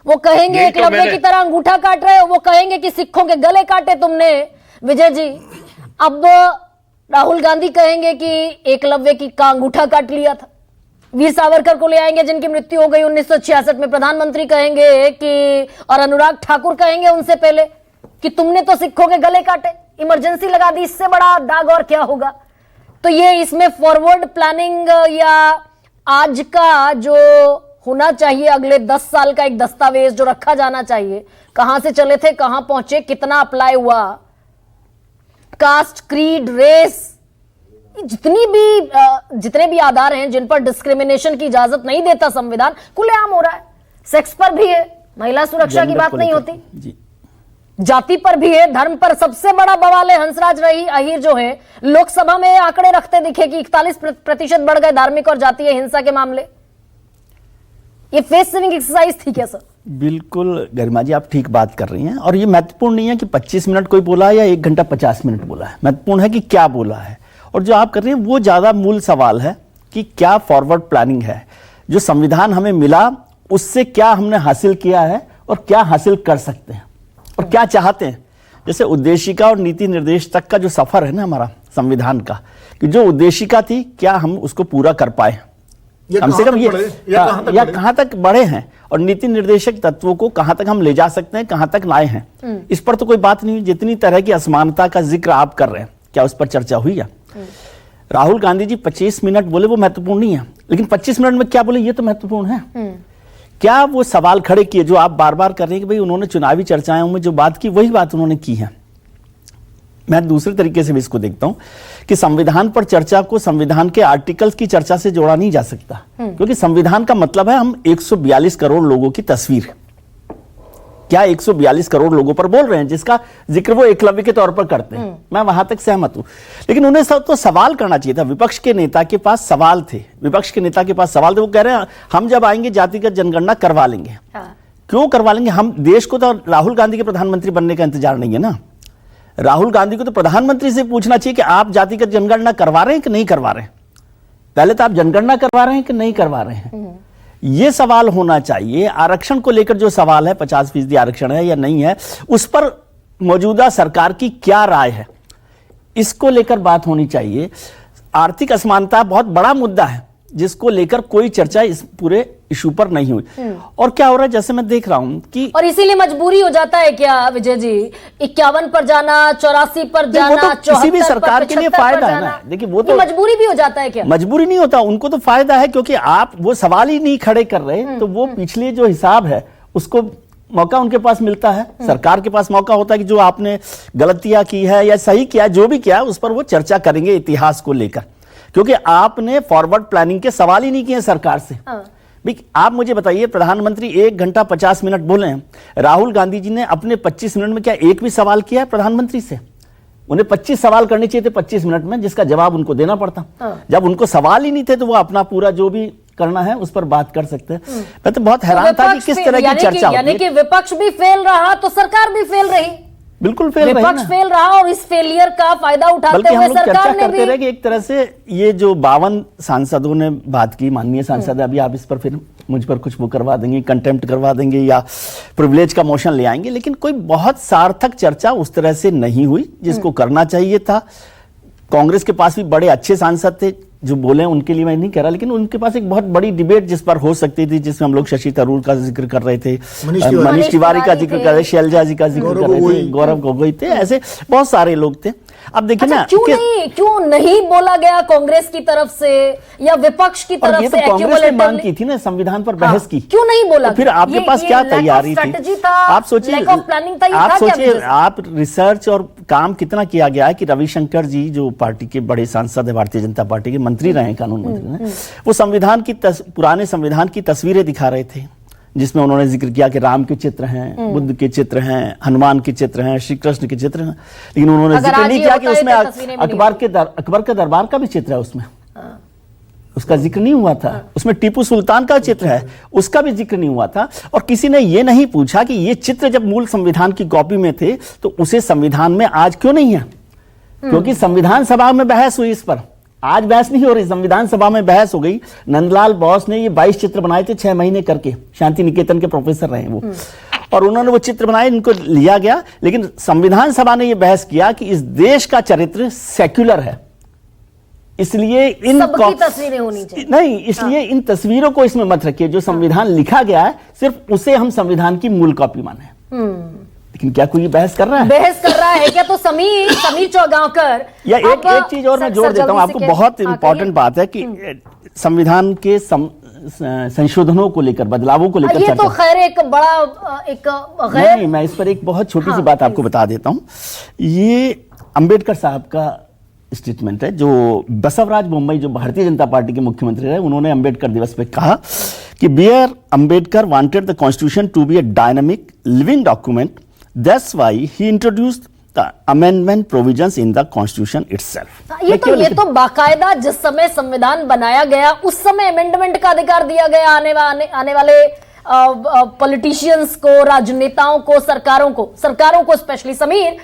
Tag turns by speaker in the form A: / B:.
A: वो कहेंगे एकलव्य की तरह अंगूठा काट रहे हो, वो कहेंगे कि सिखों के गले काटे तुमने विजय जी। अब राहुल गांधी कहेंगे कि एकलव्य का अंगूठा काट लिया था। वीर सावरकर को ले आएंगे जिनकी मृत्यु हो गई 1966 में। प्रधानमंत्री कहेंगे कि, और अनुराग ठाकुर कहेंगे उनसे पहले कि तुमने तो सिखों के गले काटे, इमरजेंसी लगा दी, इससे बड़ा दाग और क्या होगा। तो ये इसमें फॉरवर्ड प्लानिंग या आज का जो होना चाहिए अगले 10 साल का एक दस्तावेज जो रखा जाना चाहिए, कहां से चले थे कहां पहुंचे, कितना अप्लाई हुआ, कास्ट, क्रीड, रेस, जितने भी आधार हैं जिन पर डिस्क्रिमिनेशन की इजाजत नहीं देता संविधान, खुलेआम हो रहा है। सेक्स पर भी है, महिला सुरक्षा की बात नहीं होती जी। जाति पर भी है, धर्म पर सबसे बड़ा बवाल है। हंसराज अहीर जो है लोकसभा में आंकड़े रखते दिखे कि 41% बढ़ गए धार्मिक और जातीय हिंसा के मामले। ये फेस सेविंग एक्सरसाइज थी क्या सर?
B: बिल्कुल गरिमा जी, आप ठीक बात कर रही हैं। और ये महत्वपूर्ण नहीं है कि 25 मिनट कोई बोला है या 1 घंटा 50 मिनट बोला है, महत्वपूर्ण है कि क्या बोला है। और जो आप कर रही हैं वो ज्यादा मूल सवाल है कि क्या फॉरवर्ड प्लानिंग है, जो संविधान हमें मिला उससे क्या हमने हासिल किया है और क्या हासिल कर सकते हैं और क्या चाहते हैं। जैसे उद्देशिका और नीति निर्देश तक का जो सफर है ना हमारा संविधान का, कि जो उद्देशिका थी क्या हम उसको पूरा कर पाए, कम से कम या कहां तक बढ़े हैं, और नीति निर्देशक तत्वों को कहां तक हम ले जा सकते हैं, कहां तक लाए हैं, इस पर तो कोई बात नहीं। जितनी तरह की असमानता का जिक्र आप कर रहे हैं, क्या उस पर चर्चा हुई है? राहुल गांधी जी 25 मिनट बोले वो महत्वपूर्ण नहीं है, लेकिन 25 मिनट में क्या बोले ये तो महत्वपूर्ण है। क्या वो सवाल खड़े किए जो आप बार बार कर रहे हैं कि भाई उन्होंने चुनावी चर्चाओं में जो बात की वही बात उन्होंने की है। मैं दूसरे तरीके से भी इसको देखता हूं कि संविधान पर चर्चा को संविधान के आर्टिकल्स की चर्चा से जोड़ा नहीं जा सकता, क्योंकि संविधान का मतलब है हम 142 करोड़ लोगों की तस्वीर। क्या 142 करोड़ लोगों पर बोल रहे हैं, जिसका जिक्र वो एकलव्य के तौर पर करते हैं, मैं वहां तक सहमत हूं। लेकिन उन्हें तो सवाल करना चाहिए था। विपक्ष के नेता के पास सवाल थे, वो कह रहे हैं हम जब आएंगे जातिगत जनगणना करवा लेंगे। क्यों करवा लेंगे? हम देश को तो राहुल गांधी के प्रधानमंत्री बनने का इंतजार नहीं है ना। राहुल गांधी को तो प्रधानमंत्री से पूछना चाहिए कि आप जातिगत जनगणना करवा रहे हैं कि नहीं करवा रहे हैं। पहले तो आप जनगणना करवा रहे हैं कि नहीं करवा रहे हैं, ये सवाल होना चाहिए। आरक्षण को लेकर जो सवाल है 50% आरक्षण है या नहीं है, उस पर मौजूदा सरकार की क्या राय है, इसको लेकर बात होनी चाहिए। आर्थिक असमानता बहुत बड़ा मुद्दा है जिसको लेकर कोई चर्चा इस पूरे इशू पर नहीं हुई। और क्या हो रहा है, जैसे मैं देख रहा हूं कि, और
A: इसीलिए मजबूरी हो जाता है क्या विजय जी, 51 पर जाना, 84 पर जाना,
B: तो किसी भी सरकार के लिए फायदा है ना। देखिए वो तो
A: मजबूरी भी हो जाता है क्या?
B: मजबूरी नहीं होता, उनको तो फायदा है, क्योंकि आप वो सवाल ही नहीं खड़े कर रहे, तो वो पिछले जो हिसाब है उसको मौका उनके पास मिलता है। सरकार के पास मौका होता है कि जो आपने गलतियां की है या सही किया, जो भी किया उस पर वो चर्चा करेंगे इतिहास को लेकर, क्योंकि आपने फॉरवर्ड प्लानिंग के सवाल ही नहीं किए सरकार से। आप मुझे बताइए, प्रधानमंत्री 1 घंटा 50 मिनट बोले हैं, राहुल गांधी जी ने अपने 25 मिनट में क्या एक भी सवाल किया है प्रधानमंत्री से? उन्हें 25 सवाल करने चाहिए थे 25 मिनट में, जिसका जवाब उनको देना पड़ता। जब उनको सवाल ही नहीं थे तो वो अपना पूरा जो भी करना है उस पर बात कर सकते हैं। मैं तो बहुत हैरान था कि किस तरह की चर्चा,
A: यानी कि विपक्ष भी फेल रहा तो सरकार भी फेल रही।
B: बिल्कुल फेल रही,
A: विपक्ष फेल रहा और इस फेलियर का फायदा उठाते हुए सरकार ने भी,
B: कि एक तरह से ये जो 52 सांसदों ने बात की, माननीय सांसद, अभी आप इस पर फिर मुझ पर कुछ वो करवा देंगे, कंटेम्प्ट करवा देंगे या प्रिविलेज का मोशन ले आएंगे, लेकिन कोई बहुत सार्थक चर्चा उस तरह से नहीं हुई जिसको करना चाहिए था। कांग्रेस के पास भी बड़े अच्छे सांसद थे जो बोले, उनके लिए मैं नहीं कह रहा, लेकिन उनके पास एक बहुत बड़ी डिबेट जिस पर हो सकती थी, जिसमें हम लोग शशि थरूर का जिक्र कर रहे थे, मनीष तिवारी का जिक्र कर रहे थे, शैलजा जी का जिक्र कर रहे थे, गौरव गोगोई थे, ऐसे बहुत सारे लोग थे। अब देखिए ना,
A: क्यों नहीं बोला गया कांग्रेस की तरफ से या विपक्ष की तरफ से?
B: कांग्रेस ने मांग की थी ना संविधान पर बहस की,
A: क्यों नहीं बोला?
B: फिर आपके पास क्या तैयारी थी? आप सोचिए, आप रिसर्च और काम कितना किया गया है कि रविशंकर जी जो पार्टी के बड़े सांसद है, भारतीय जनता पार्टी के मंत्री रहे, कानून मंत्री रहे, वो संविधान की पुराने संविधान की तस्वीरें दिखा रहे थे, जिसमें उन्होंने जिक्र किया कि राम के चित्र हैं, बुद्ध के चित्र हैं, हनुमान के चित्र हैं, श्री कृष्ण के चित्र हैं, लेकिन उन्होंने जिक्र नहीं किया कि उसमें अकबर के दरबार का भी चित्र है, उसमें उसका जिक्र नहीं हुआ था। उसमें टीपू सुल्तान का चित्र है, उसका भी जिक्र नहीं हुआ था। और किसी ने ये नहीं पूछा कि ये चित्र जब मूल संविधान की कॉपी में थे तो उसे संविधान में आज क्यों नहीं है? क्योंकि संविधान सभा में बहस हुई इस पर, आज बहस नहीं हो रही, संविधान सभा में बहस हो गई। नंदलाल बोस ने ये 22 चित्र बनाए थे 6 महीने करके, शांति निकेतन के प्रोफेसर रहे वो, और उन्होंने वो चित्र बनाए, इनको लिया गया। लेकिन संविधान सभा ने ये बहस किया कि इस देश का चरित्र सेक्युलर है, इसलिए इन
A: सबकी तस्वीरें होनी चाहिए।
B: नहीं, इसलिए इन तस्वीरों को इसमें मत रखिए। जो संविधान लिखा गया है सिर्फ उसे हम संविधान की मूल कॉपी माने। लेकिन क्या कोई बहस कर रहा है?
A: बहस कर रहा है क्या? तो समीर चौगांवकर
B: या एक चीज और मैं जोड़ देता हूं आपको, बहुत इंपॉर्टेंट बात है कि संविधान के संशोधनों को लेकर, बदलावों को लेकर
A: ये तो खैर एक बड़ा एक गैर,
B: नहीं, मैं इस पर एक बहुत छोटी सी बात आपको बता देता हूं। ये अंबेडकर साहब का स्टेटमेंट है, जो बसवराज बोम्मई, जो भारतीय जनता पार्टी के मुख्यमंत्री रहे, उन्होंने अंबेडकर दिवस पे कहा कि बियर Ambedkar wanted the constitution to be a dynamic living document, that's why he introduced the amendment provisions in the constitution itself.
A: ये तो बाकायदा जिस समय संविधान बनाया गया उस समय अमेंडमेंट का अधिकार दिया गया आने वाले पॉलिटिशियंस को, राजनेताओं को, सरकारों को स्पेशली। समीर,